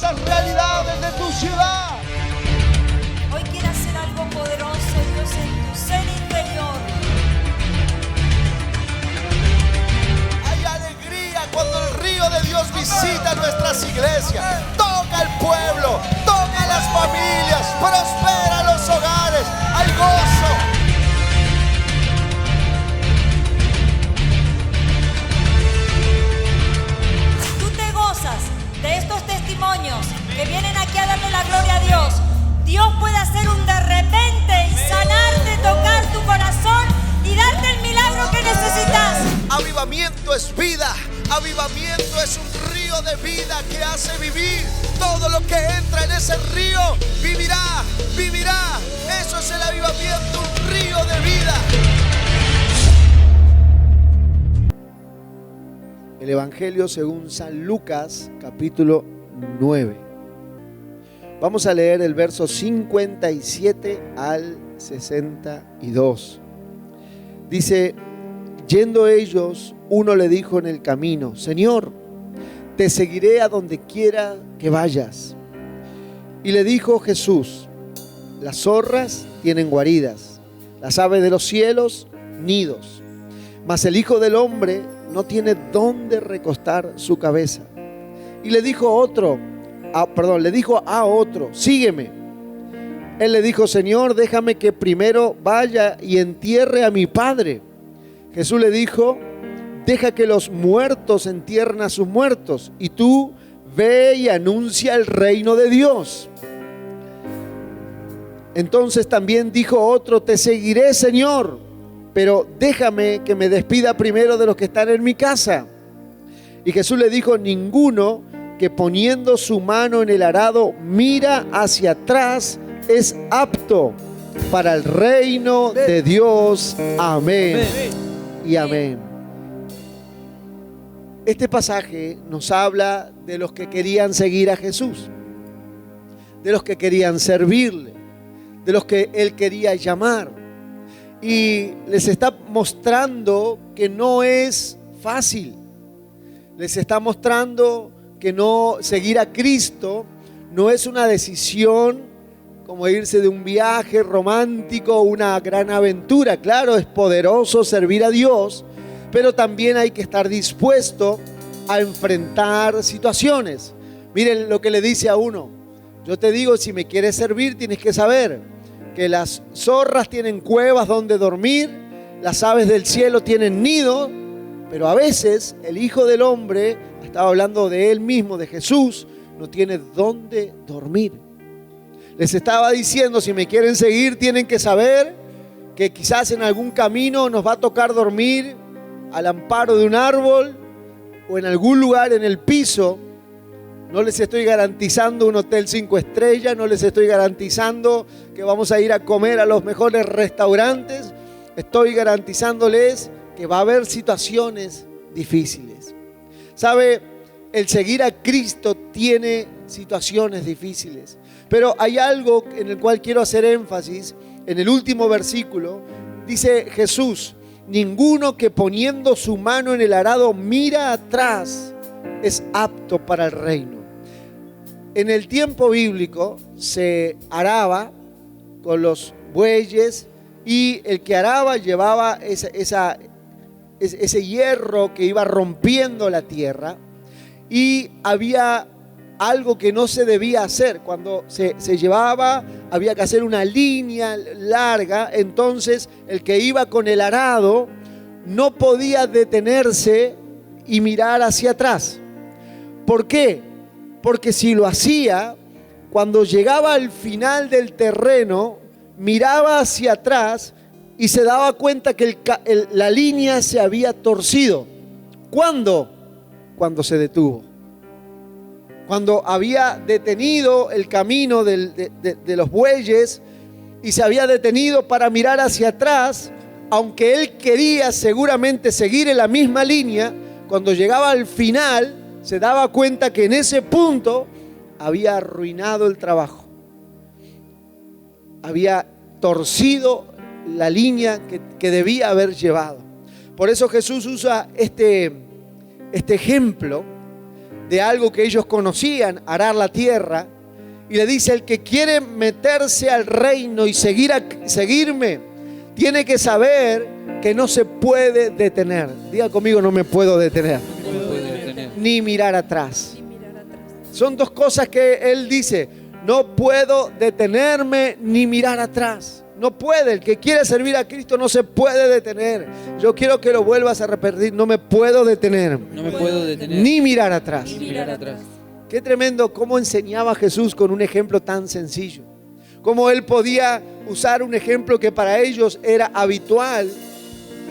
esas realidades de tu ciudad. Hoy quiere hacer algo poderoso, Dios, en tu ser interior. Hay alegría cuando el río de Dios visita nuestras iglesias. Toca al pueblo, toca a las familias, prospera los hogares. Hay gozo. De estos testimonios que vienen aquí a darle la gloria a Dios, Dios puede hacer un de repente y sanarte, tocar tu corazón y darte el milagro que necesitas. Avivamiento es vida. Avivamiento es un río de vida que hace vivir. Todo lo que entra en ese río vivirá, vivirá. Eso es el avivamiento, un río de vida. El Evangelio según San Lucas, capítulo 9. Vamos a leer el verso 57 al 62. Dice: yendo ellos, uno le dijo en el camino: Señor, te seguiré a donde quiera que vayas. Y le dijo Jesús: las zorras tienen guaridas, las aves de los cielos nidos, mas el Hijo del Hombre no tiene dónde recostar su cabeza. Y le dijo a otro: sígueme. Él le dijo: Señor, déjame que primero vaya y entierre a mi padre. Jesús le dijo: deja que los muertos entierren a sus muertos, y tú ve y anuncia el reino de Dios. Entonces también dijo otro: te seguiré, Señor, pero déjame que me despida primero de los que están en mi casa. Y Jesús le dijo: ninguno que poniendo su mano en el arado mira hacia atrás es apto para el reino de Dios. Amén y amén. Este pasaje nos habla de los que querían seguir a Jesús, de los que querían servirle, de los que Él quería llamar. Y les está mostrando que no es fácil. Les está mostrando que no seguir a Cristo no es una decisión como irse de un viaje romántico, una gran aventura. Claro, es poderoso servir a Dios, pero también hay que estar dispuesto a enfrentar situaciones. Miren lo que le dice a uno: yo te digo, si me quieres servir, tienes que saber que las zorras tienen cuevas donde dormir, las aves del cielo tienen nido, pero a veces el Hijo del Hombre, estaba hablando de Él mismo, de Jesús, no tiene dónde dormir. Les estaba diciendo: si me quieren seguir, tienen que saber que quizás en algún camino nos va a tocar dormir al amparo de un árbol o en algún lugar en el piso. No les estoy garantizando un hotel 5 estrellas, no les estoy garantizando que vamos a ir a comer a los mejores restaurantes. Estoy garantizándoles que va a haber situaciones difíciles. ¿Sabe? El seguir a Cristo tiene situaciones difíciles. Pero hay algo en el cual quiero hacer énfasis. En el último versículo dice Jesús: ninguno que poniendo su mano en el arado mira atrás es apto para el reino. En el tiempo bíblico se araba con los bueyes y el que araba llevaba ese hierro que iba rompiendo la tierra, y había algo que no se debía hacer. Cuando se llevaba, había que hacer una línea larga. Entonces el que iba con el arado no podía detenerse y mirar hacia atrás. ¿Por qué? Porque si lo hacía, cuando llegaba al final del terreno, miraba hacia atrás y se daba cuenta que la línea se había torcido. ¿Cuándo? Cuando se detuvo. Cuando había detenido el camino de los bueyes y se había detenido para mirar hacia atrás, aunque él quería seguramente seguir en la misma línea, cuando llegaba al final se daba cuenta que en ese punto había arruinado el trabajo. Había torcido la línea que debía haber llevado. Por eso Jesús usa este ejemplo de algo que ellos conocían, arar la tierra, y le dice: el que quiere meterse al reino y seguirme, tiene que saber que no se puede detener. Diga conmigo: no me puedo detener. Ni mirar atrás. Son dos cosas que él dice: no puedo detenerme ni mirar atrás. No puede. El que quiere servir a Cristo no se puede detener. Yo quiero que lo vuelvas a repetir: no me puedo detener. No me puedo detener. Ni mirar atrás. Ni mirar atrás. Qué tremendo cómo enseñaba Jesús con un ejemplo tan sencillo. Cómo él podía usar un ejemplo que para ellos era habitual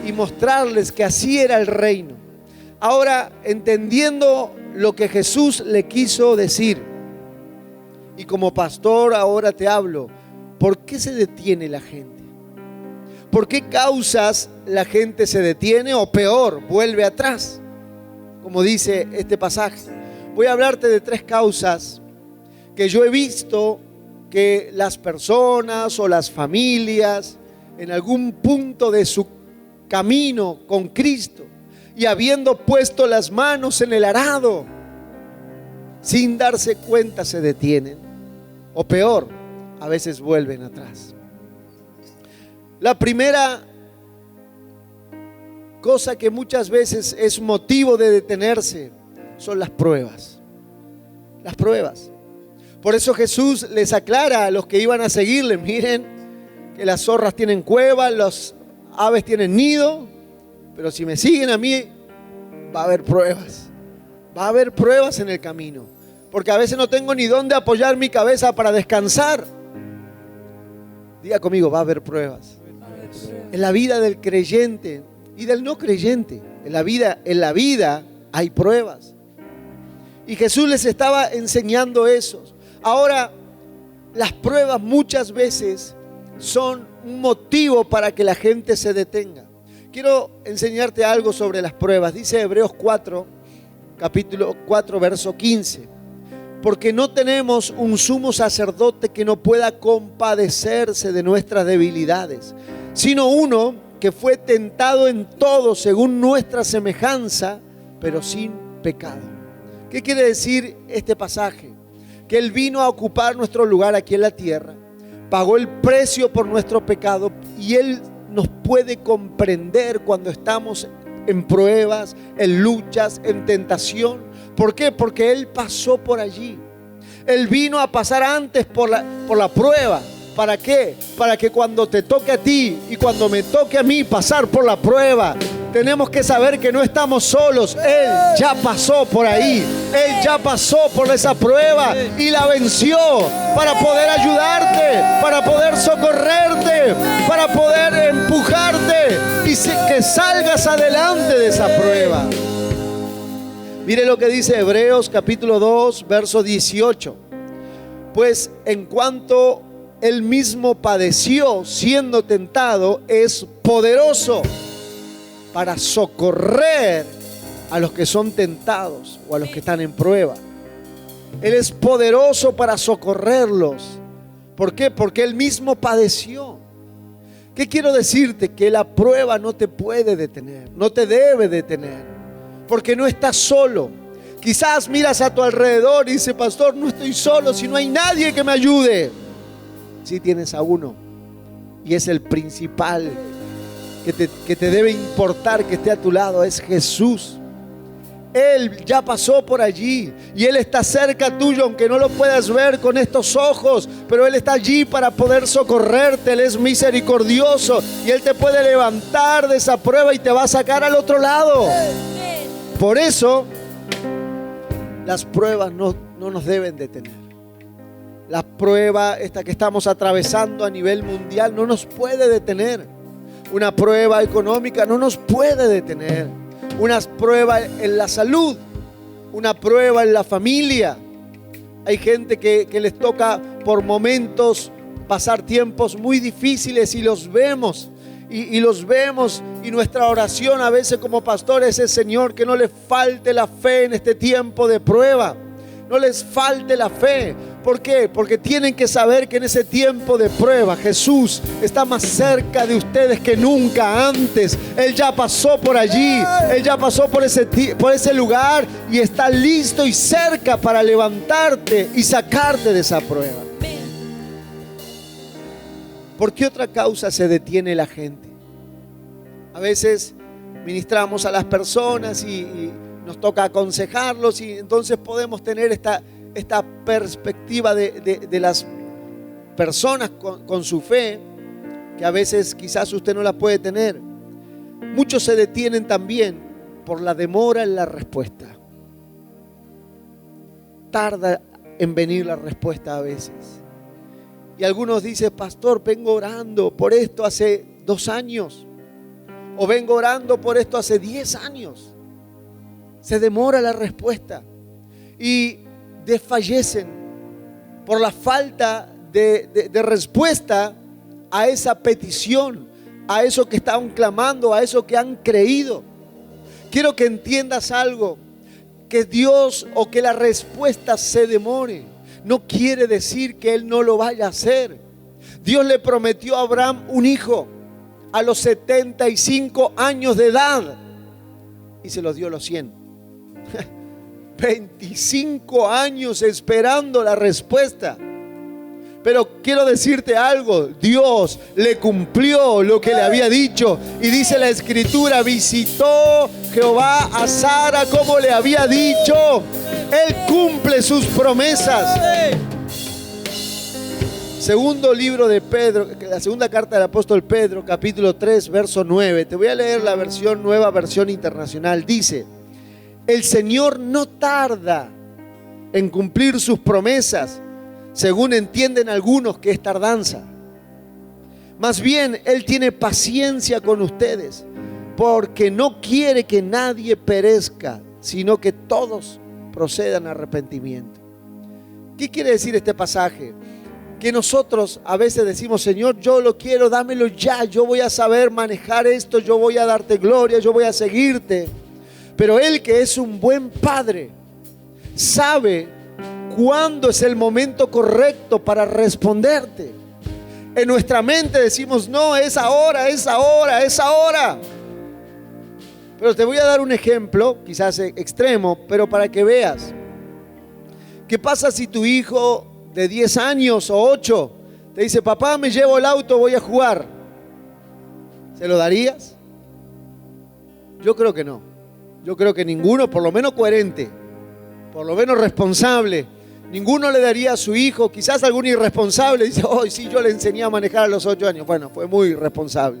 y mostrarles que así era el reino. Ahora, entendiendo lo que Jesús le quiso decir, y como pastor ahora te hablo, ¿por qué se detiene la gente? ¿Por qué causas la gente se detiene o peor, vuelve atrás? Como dice este pasaje. Voy a hablarte de 3 causas que yo he visto que las personas o las familias en algún punto de su camino con Cristo y habiendo puesto las manos en el arado, sin darse cuenta se detienen, o peor, a veces vuelven atrás. La primera cosa que muchas veces es motivo de detenerse son las pruebas. Las pruebas. Por eso Jesús les aclara a los que iban a seguirle: miren que las zorras tienen cueva, las aves tienen nido, pero si me siguen a mí va a haber pruebas. Va a haber pruebas en el camino, porque a veces no tengo ni dónde apoyar mi cabeza para descansar. Diga conmigo: va a haber pruebas. En la vida del creyente y del no creyente, en la vida hay pruebas. Y Jesús les estaba enseñando eso. Ahora, las pruebas muchas veces son un motivo para que la gente se detenga. Quiero enseñarte algo sobre las pruebas. Dice Hebreos 4, capítulo 4, verso 15. Porque no tenemos un sumo sacerdote que no pueda compadecerse de nuestras debilidades, sino uno que fue tentado en todo según nuestra semejanza, pero sin pecado. ¿Qué quiere decir este pasaje? Que Él vino a ocupar nuestro lugar aquí en la tierra, pagó el precio por nuestro pecado y Él nos puede comprender cuando estamos en pruebas, en luchas, en tentación. ¿Por qué? Porque Él pasó por allí. Él vino a pasar antes por la prueba. ¿Para qué? Para que cuando te toque a ti y cuando me toque a mí pasar por la prueba, tenemos que saber que no estamos solos. Él ya pasó por ahí. Él ya pasó por esa prueba y la venció para poder ayudarte, para poder socorrerte, para poder empujarte y que salgas adelante de esa prueba. Mire lo que dice Hebreos capítulo 2, verso 18. Pues en cuanto Él mismo padeció siendo tentado, es poderoso para socorrer a los que son tentados o a los que están en prueba. Él es poderoso para socorrerlos. ¿Por qué? Porque Él mismo padeció. ¿Qué quiero decirte? Que la prueba no te puede detener, no te debe detener, porque no estás solo. Quizás miras a tu alrededor y dices: pastor, no estoy solo, si no hay nadie que me ayude. Sí tienes a uno, y es el principal que te debe importar que esté a tu lado, es Jesús. Él ya pasó por allí y Él está cerca tuyo, aunque no lo puedas ver con estos ojos, pero Él está allí para poder socorrerte. Él es misericordioso y Él te puede levantar de esa prueba y te va a sacar al otro lado. Por eso las pruebas no nos deben detener. La prueba esta que estamos atravesando a nivel mundial no nos puede detener. Una prueba económica no nos puede detener. Una prueba en la salud, una prueba en la familia. Hay gente que les toca por momentos pasar tiempos muy difíciles y los vemos. Y los vemos, y nuestra oración a veces como pastores es: Señor, que no les falte la fe en este tiempo de prueba. No les falte la fe, ¿Por qué? Porque tienen que saber que en ese tiempo de prueba Jesús está más cerca de ustedes que nunca antes. Él ya pasó por allí, Él ya pasó por ese lugar y está listo y cerca para levantarte y sacarte de esa prueba. ¿Por qué otra causa se detiene la gente? A veces ministramos a las personas y nos toca aconsejarlos y entonces podemos tener esta perspectiva de las personas con su fe, que a veces quizás usted no la puede tener. Muchos se detienen también por la demora en la respuesta. Tarda en venir la respuesta a veces. Y algunos dicen: pastor, vengo orando por esto hace 2 años, o vengo orando por esto hace 10 años. Se demora la respuesta y desfallecen por la falta de respuesta a esa petición, a eso que estaban clamando, a eso que han creído. Quiero que entiendas algo: que Dios o que la respuesta se demore no quiere decir que Él no lo vaya a hacer. Dios le prometió a Abraham un hijo a los 75 años de edad y se lo dio a los 100. 25 años esperando la respuesta. Pero quiero decirte algo: Dios le cumplió lo que le había dicho. Y dice la Escritura: visitó Jehová a Sara como le había dicho. Él cumple sus promesas. Segundo libro de Pedro, la segunda carta del apóstol Pedro, capítulo 3, verso 9. Te voy a leer la versión, nueva versión internacional. Dice: el Señor no tarda en cumplir sus promesas, según entienden algunos que es tardanza. Más bien, Él tiene paciencia con ustedes, porque no quiere que nadie perezca, sino que todos procedan a arrepentimiento. ¿Qué quiere decir este pasaje? Que nosotros a veces decimos: Señor, yo lo quiero, dámelo ya, yo voy a saber manejar esto, yo voy a darte gloria, yo voy a seguirte. Pero Él, que es un buen Padre, sabe cuándo es el momento correcto para responderte. En nuestra mente decimos: no, es ahora, es ahora, es ahora. Pero te voy a dar un ejemplo, quizás extremo, pero para que veas. ¿Qué pasa si tu hijo de 10 años o 8 te dice: papá, me llevo el auto, voy a jugar? ¿Se lo darías? Yo creo que no. Yo creo que ninguno, por lo menos coherente, por lo menos responsable, ninguno le daría a su hijo. Quizás algún irresponsable dice: oh, sí, yo le enseñé a manejar a los 8 años. Bueno, fue muy irresponsable.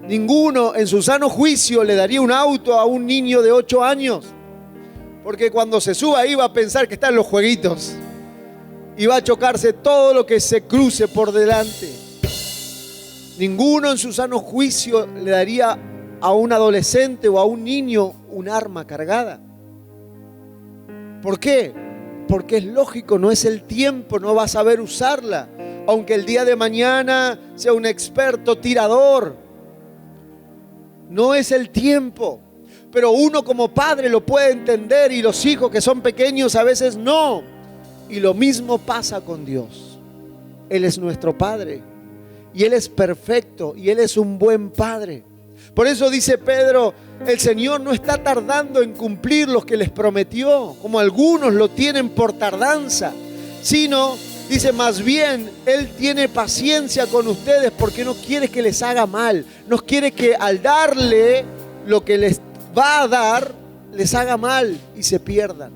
Ninguno en su sano juicio le daría un auto a un niño de 8 años, porque cuando se suba ahí va a pensar que está en los jueguitos y va a chocarse todo lo que se cruce por delante. Ninguno en su sano juicio le daría a un adolescente o a un niño un arma cargada. ¿Por qué? Porque es lógico, no es el tiempo, no va a saber usarla, aunque el día de mañana sea un experto tirador. No es el tiempo. Pero uno como padre lo puede entender, y los hijos que son pequeños a veces no. Y lo mismo pasa con Dios. Él es nuestro Padre y Él es perfecto y Él es un buen Padre. Por eso dice Pedro: el Señor no está tardando en cumplir lo que les prometió, como algunos lo tienen por tardanza, sino, dice, más bien Él tiene paciencia con ustedes porque no quiere que les haga mal. No quiere que al darle lo que les va a dar, les haga mal y se pierdan.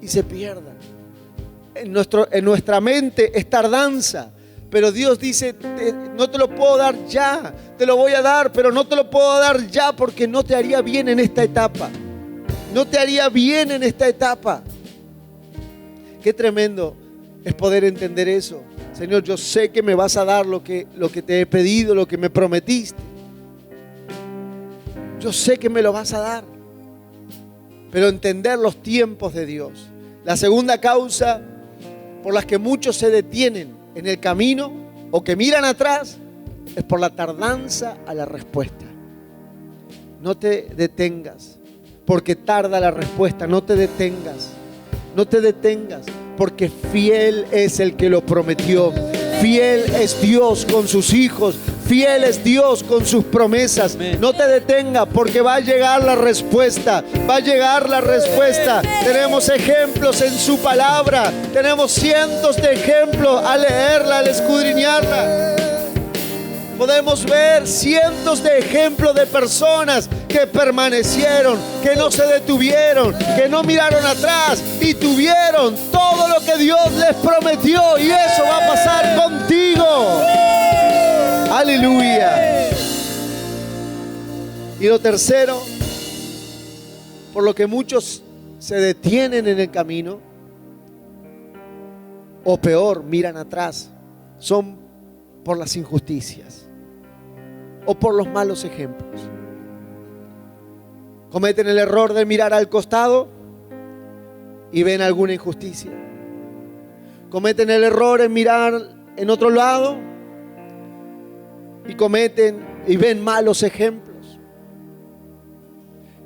Y se pierdan. En nuestra mente es tardanza. Pero Dios dice: no te lo puedo dar ya, te lo voy a dar, pero no te lo puedo dar ya porque no te haría bien en esta etapa. No te haría bien en esta etapa. Qué tremendo es poder entender eso. Señor, yo sé que me vas a dar lo que te he pedido, lo que me prometiste. Yo sé que me lo vas a dar. Pero entender los tiempos de Dios. La segunda causa por la que muchos se detienen en el camino o que miran atrás es por la tardanza a la respuesta. No te detengas porque tarda la respuesta. No te detengas. No te detengas, porque fiel es el que lo prometió. Fiel es Dios con sus hijos. Fiel es Dios con sus promesas. No te detengas, porque va a llegar la respuesta. Va a llegar la respuesta. Tenemos ejemplos en su palabra. Tenemos cientos de ejemplos al leerla, al escudriñarla. Podemos ver cientos de ejemplos de personas que permanecieron, que no se detuvieron, que no miraron atrás y tuvieron todo lo que Dios les prometió. Y eso va a pasar contigo. Aleluya. Y lo tercero, por lo que muchos se detienen en el camino, o peor, miran atrás, son por las injusticias o por los malos ejemplos. Cometen el error de mirar al costado y ven alguna injusticia. Cometen el error en mirar en otro lado y cometen y ven malos ejemplos.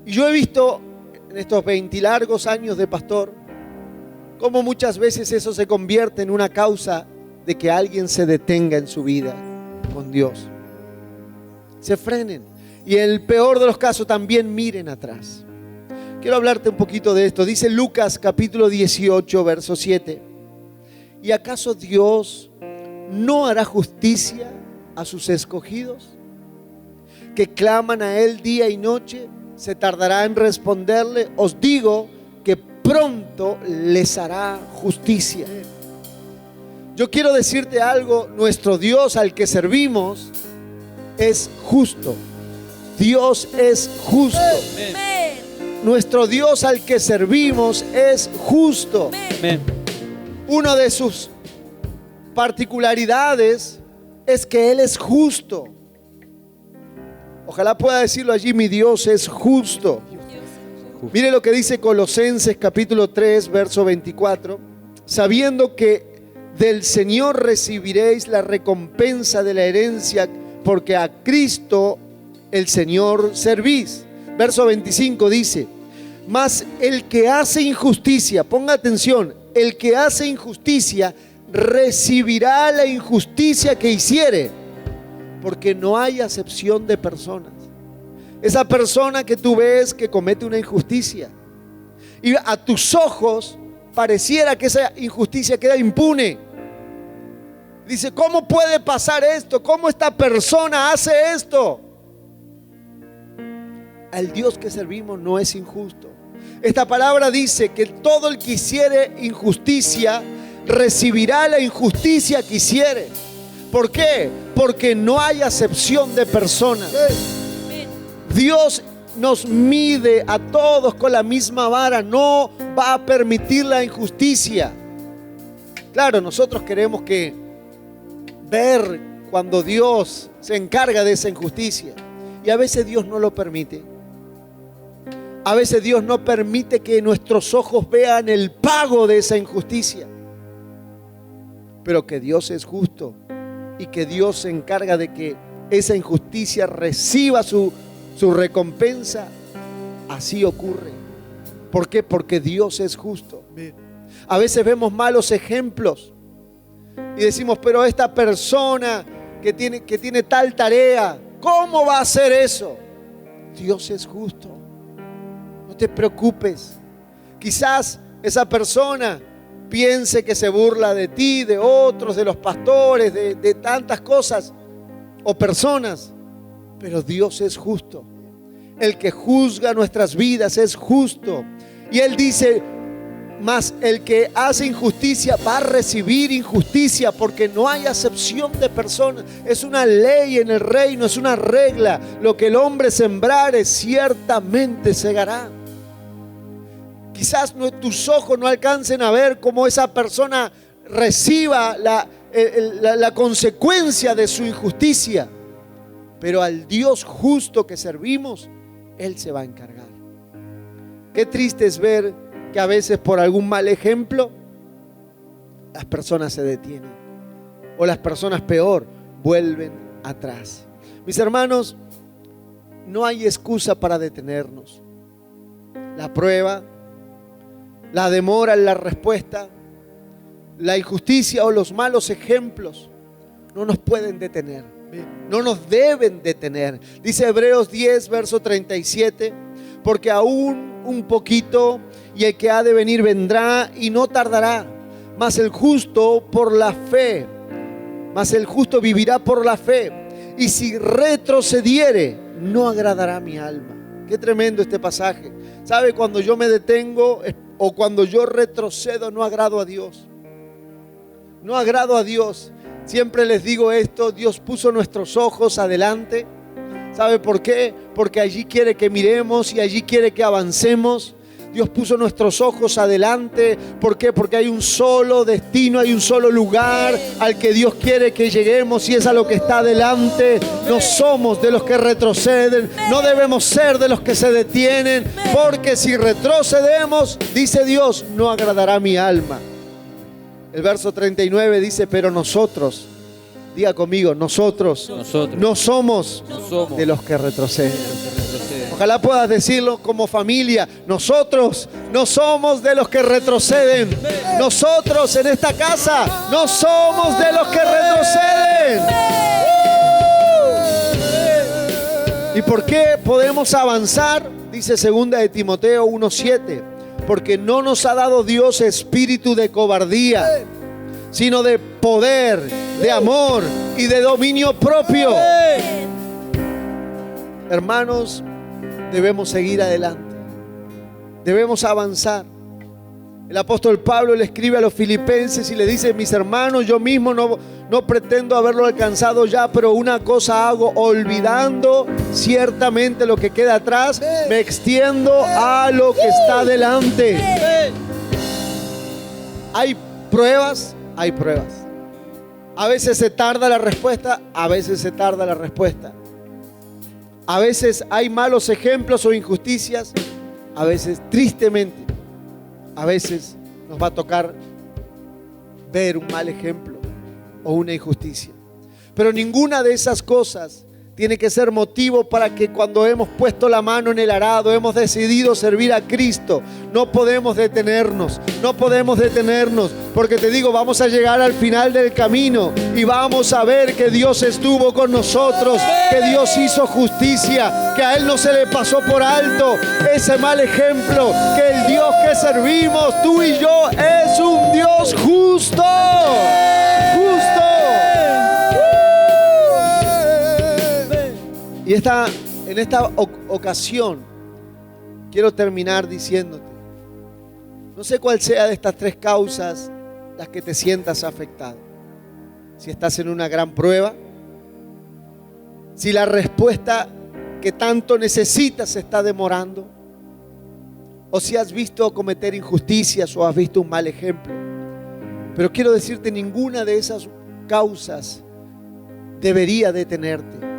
Y yo he visto en estos 20 largos años de pastor cómo muchas veces eso se convierte en una causa de que alguien se detenga en su vida con Dios. Se frenen y en el peor de los casos también miren atrás. Quiero hablarte un poquito de esto. Dice Lucas capítulo 18 verso 7: ¿y acaso Dios no hará justicia a sus escogidos, que claman a Él día y noche? ¿Se tardará en responderle? Os digo que pronto les hará justicia. Yo quiero decirte algo: nuestro Dios al que servimos es justo. Dios es justo. Nuestro Dios al que servimos es justo. Una de sus particularidades es que Él es justo. Ojalá pueda decirlo allí: mi Dios es justo. Mire lo que dice Colosenses capítulo 3 verso 24: sabiendo que del Señor recibiréis la recompensa de la herencia, porque a Cristo el Señor servís. Verso 25 dice: mas el que hace injusticia, ponga atención, el que hace injusticia recibirá la injusticia que hiciere, porque no hay acepción de personas. Esa persona que tú ves que comete una injusticia y a tus ojos pareciera que esa injusticia queda impune. Dice: ¿cómo puede pasar esto? ¿Cómo esta persona hace esto? Al Dios que servimos no es injusto. Esta palabra dice que todo el que hiciere injusticia recibirá la injusticia que hiciere. ¿Por qué? Porque no hay acepción de personas. Dios nos mide a todos con la misma vara. No va a permitir la injusticia. Claro, nosotros queremos ver cuando Dios se encarga de esa injusticia, y a veces Dios no lo permite. A veces Dios no permite que nuestros ojos vean el pago de esa injusticia, pero que Dios es justo y que Dios se encarga de que esa injusticia reciba su recompensa. Así ocurre. ¿Por qué? Porque Dios es justo. A veces vemos malos ejemplos y decimos: pero esta persona que tiene tal tarea, ¿cómo va a hacer eso? Dios es justo. No te preocupes. Quizás esa persona piense que se burla de ti, de otros, de los pastores, de tantas cosas o personas, pero Dios es justo. El que juzga nuestras vidas es justo. Y Él dice: mas el que hace injusticia va a recibir injusticia, porque no hay acepción de personas. Es una ley en el reino, es una regla. Lo que el hombre sembrare, ciertamente segará. Quizás tus ojos no alcancen a ver cómo esa persona reciba la consecuencia de su injusticia, pero al Dios justo que servimos, Él se va a encargar. Qué triste es ver que a veces por algún mal ejemplo las personas se detienen, o las personas, peor, vuelven atrás. Mis hermanos, no hay excusa para detenernos. La prueba, la demora en la respuesta, la injusticia o los malos ejemplos no nos pueden detener, no nos deben detener. Dice Hebreos 10, verso 37, porque aún un poquito y el que ha de venir vendrá y no tardará, mas el justo vivirá por la fe, y si retrocediere, no agradará a mi alma. Qué tremendo este pasaje. ¿Sabe? Cuando yo me detengo o cuando yo retrocedo, no agrado a Dios. No agrado a Dios. Siempre les digo esto: Dios puso nuestros ojos adelante. ¿Sabe por qué? Porque allí quiere que miremos y allí quiere que avancemos. Dios puso nuestros ojos adelante. ¿Por qué? Porque hay un solo destino, hay un solo lugar al que Dios quiere que lleguemos, y es a lo que está adelante. No somos de los que retroceden, no debemos ser de los que se detienen, porque si retrocedemos, dice Dios, no agradará a mi alma. El verso 39 dice: pero nosotros, diga conmigo, nosotros no somos de los que retroceden. Ojalá puedas decirlo como familia: nosotros no somos de los que retroceden. Nosotros en esta casa no somos de los que retroceden. ¿Y por qué podemos avanzar? Dice 2 de Timoteo 1:7: porque no nos ha dado Dios espíritu de cobardía, sino de poder, de amor y de dominio propio. Hermanos, debemos seguir adelante, debemos avanzar. El apóstol Pablo le escribe a los filipenses y le dice: mis hermanos, yo mismo no pretendo haberlo alcanzado ya, pero una cosa hago, olvidando ciertamente lo que queda atrás, me extiendo a lo que está delante. Hay pruebas. A veces se tarda la respuesta, a veces se tarda la respuesta. A veces hay malos ejemplos o injusticias, a veces, tristemente, a veces nos va a tocar ver un mal ejemplo o una injusticia. Pero ninguna de esas cosas tiene que ser motivo para que cuando hemos puesto la mano en el arado, hemos decidido servir a Cristo, no podemos detenernos, porque te digo, vamos a llegar al final del camino y vamos a ver que Dios estuvo con nosotros, que Dios hizo justicia, que a Él no se le pasó por alto ese mal ejemplo, que el Dios que servimos, tú y yo, es un Dios justo. Y en esta ocasión quiero terminar diciéndote: no sé cuál sea de estas tres causas las que te sientas afectado. Si estás en una gran prueba, si la respuesta que tanto necesitas se está demorando, o si has visto cometer injusticias o has visto un mal ejemplo. Pero quiero decirte, ninguna de esas causas debería detenerte.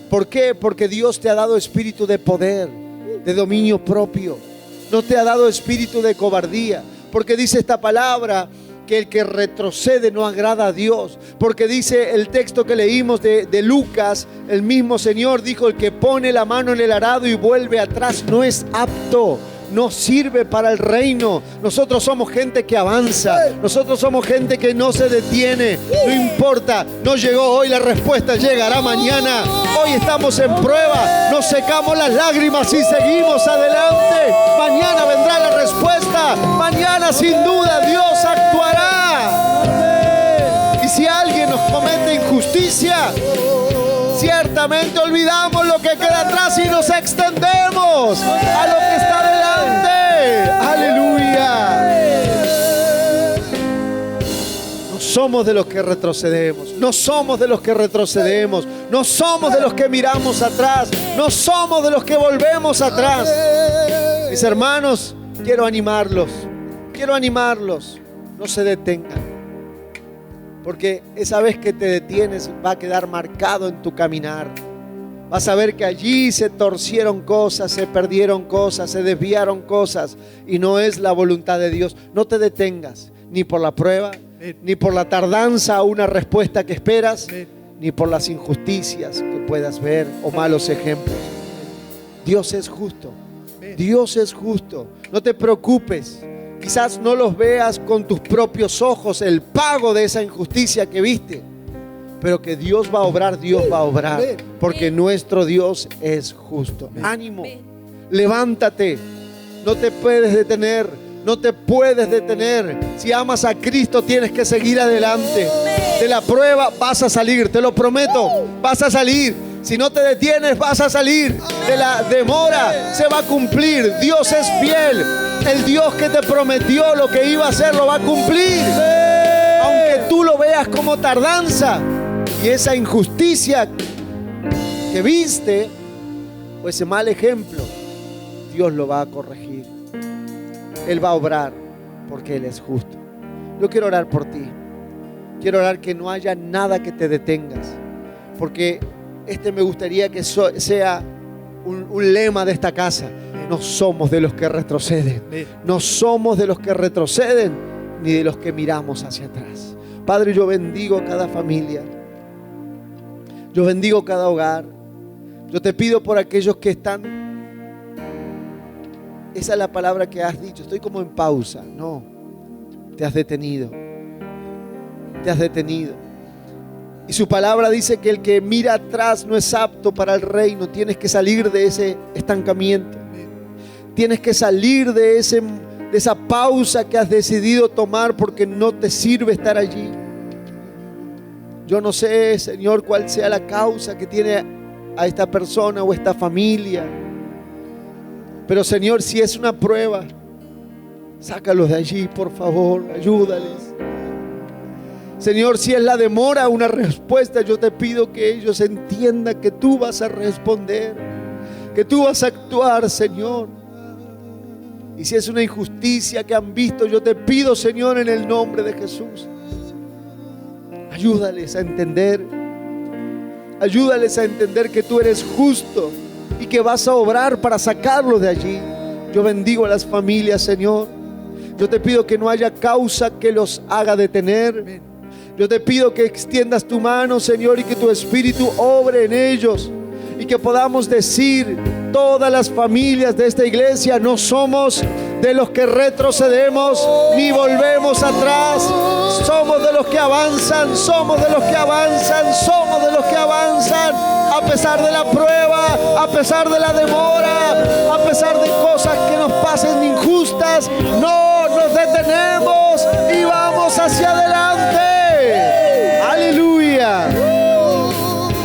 ¿Por qué? Porque Dios te ha dado espíritu de poder, de dominio propio. No te ha dado espíritu de cobardía. Porque dice esta palabra que el que retrocede no agrada a Dios. Porque dice el texto que leímos de Lucas, el mismo Señor dijo: el que pone la mano en el arado y vuelve atrás no es apto, no sirve para el reino. Nosotros somos gente que avanza, nosotros somos gente que no se detiene. No importa, no llegó hoy, la respuesta llegará mañana. Hoy estamos en prueba, nos secamos las lágrimas y seguimos adelante. Mañana vendrá la respuesta, mañana sin duda Dios actuará. Y si alguien nos comete injusticia, ciertamente olvidamos lo que queda atrás y nos extendemos a lo que está delante. Aleluya. No somos de los que retrocedemos, no somos de los que retrocedemos, no somos de los que miramos atrás, no somos de los que volvemos atrás. Mis hermanos, quiero animarlos, no se detengan. Porque esa vez que te detienes va a quedar marcado en tu caminar. Vas a ver que allí se torcieron cosas, se perdieron cosas, se desviaron cosas, y no es la voluntad de Dios. No te detengas, ni por la prueba, ni por la tardanza a una respuesta que esperas, ni por las injusticias que puedas ver o malos ejemplos. Dios es justo. Dios es justo. No te preocupes. Quizás no los veas con tus propios ojos el pago de esa injusticia que viste. Pero que Dios va a obrar, Dios va a obrar. Porque nuestro Dios es justo. Ánimo. Levántate. No te puedes detener. No te puedes detener. Si amas a Cristo tienes que seguir adelante. De la prueba vas a salir, te lo prometo. Vas a salir. Si no te detienes vas a salir. De la demora se va a cumplir. Dios es fiel. El Dios que te prometió lo que iba a hacer lo va a cumplir. Aunque tú lo veas como tardanza y esa injusticia que viste o ese mal ejemplo, Dios lo va a corregir. Él va a obrar porque Él es justo. Yo quiero orar por ti. Quiero orar que no haya nada que te detengas. Porque me gustaría que sea un lema de esta casa. No somos de los que retroceden. No somos de los que retroceden ni de los que miramos hacia atrás. Padre, yo bendigo cada familia. Yo bendigo cada hogar. Yo te pido por aquellos que están. Esa es la palabra que has dicho. Estoy como en pausa. No, te has detenido. Te has detenido. Y su palabra dice que el que mira atrás no es apto para el reino. Tienes que salir de ese estancamiento. Tienes que salir de esa pausa que has decidido tomar porque no te sirve estar allí. Yo no sé, Señor, cuál sea la causa que tiene a esta persona o esta familia. Pero, Señor, si es una prueba, sácalos de allí, por favor, ayúdales. Señor, si es la demora una respuesta, yo te pido que ellos entiendan que tú vas a responder, que tú vas a actuar, Señor. Y si es una injusticia que han visto, yo te pido, Señor, en el nombre de Jesús, ayúdales a entender. Ayúdales a entender que tú eres justo y que vas a obrar para sacarlos de allí. Yo bendigo a las familias, Señor. Yo te pido que no haya causa que los haga detener. Yo te pido que extiendas tu mano, Señor, y que tu Espíritu obre en ellos. Y que podamos decir, todas las familias de esta iglesia, no somos de los que retrocedemos ni volvemos atrás. Somos de los que avanzan, somos de los que avanzan, somos de los que avanzan. A pesar de la prueba, a pesar de la demora, a pesar de cosas que nos pasen injustas, no nos detenemos y vamos hacia adelante. Aleluya.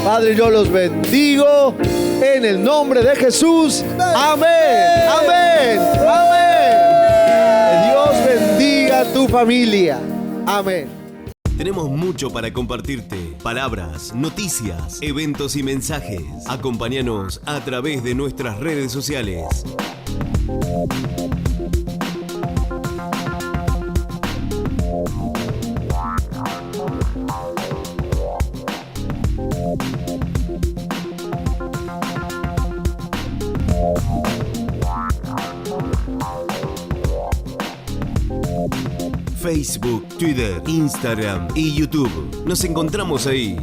Padre, yo los bendigo en el nombre de Jesús. Amén, amén, amén. Que Dios bendiga a tu familia. Amén. Tenemos mucho para compartirte. Palabras, noticias, eventos y mensajes. Acompáñanos a través de nuestras redes sociales. Facebook, Twitter, Instagram y YouTube. Nos encontramos ahí.